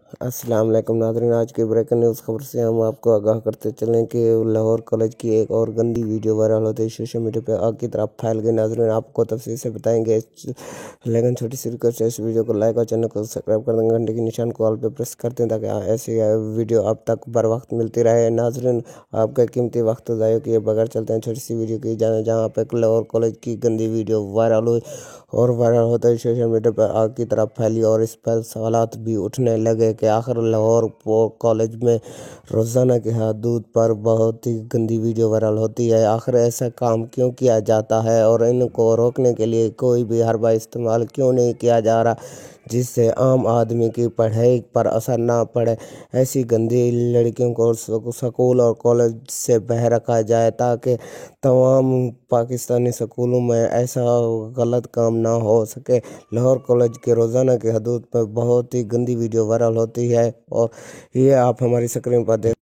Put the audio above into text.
अस्सलाम वालेकुम नाज़रीन, आज की ब्रेकिंग न्यूज़ खबर से हम आपको आगाह करते चलें कि लाहौर कॉलेज की एक और गंदी वीडियो वायरल होते ही सोशल मीडिया पर आग की तरफ फैल गई। नाज़रीन, आपको तफसील से बताएंगे, लेकिन छोटी सी रिक्वेस्ट है, इस वीडियो को लाइक और चैनल को सब्सक्राइब कर दें, घंटे के निशान को ऑल पे प्रेस करते हैं ताकि ऐसी वीडियो आप तक बर वक्त मिलती रहे। नाज़रीन, आपका कीमती वक्त ज़ाया किए बगैर चलते हैं छोटी सी वीडियो की जाने, जहाँ पे लाहौर कॉलेज की गंदी वीडियो वायरल हुई और वायरल होते ही सोशल मीडिया पर आग की तरफ फैली और इस पर सवालात भी उठने लगे कि आखिर लाहौर कॉलेज में रोज़ाना की हदूद पर बहुत ही गंदी वीडियो वायरल होती है। आखिर ऐसा काम क्यों किया जाता है और इनको रोकने के लिए कोई भी हरबा इस्तेमाल क्यों नहीं किया जा रहा, जिससे आम आदमी की पढ़ाई पर असर ना पड़े। ऐसी गंदी लड़कियों को स्कूल और कॉलेज से बाहर रखा जाए ताकि तमाम पाकिस्तानी स्कूलों में ऐसा गलत काम ना हो सके। लाहौर कॉलेज के रोज़ाना की हदूद पर बहुत ही गंदी वीडियो वायरल होती है और ये आप हमारी स्क्रीन पर देख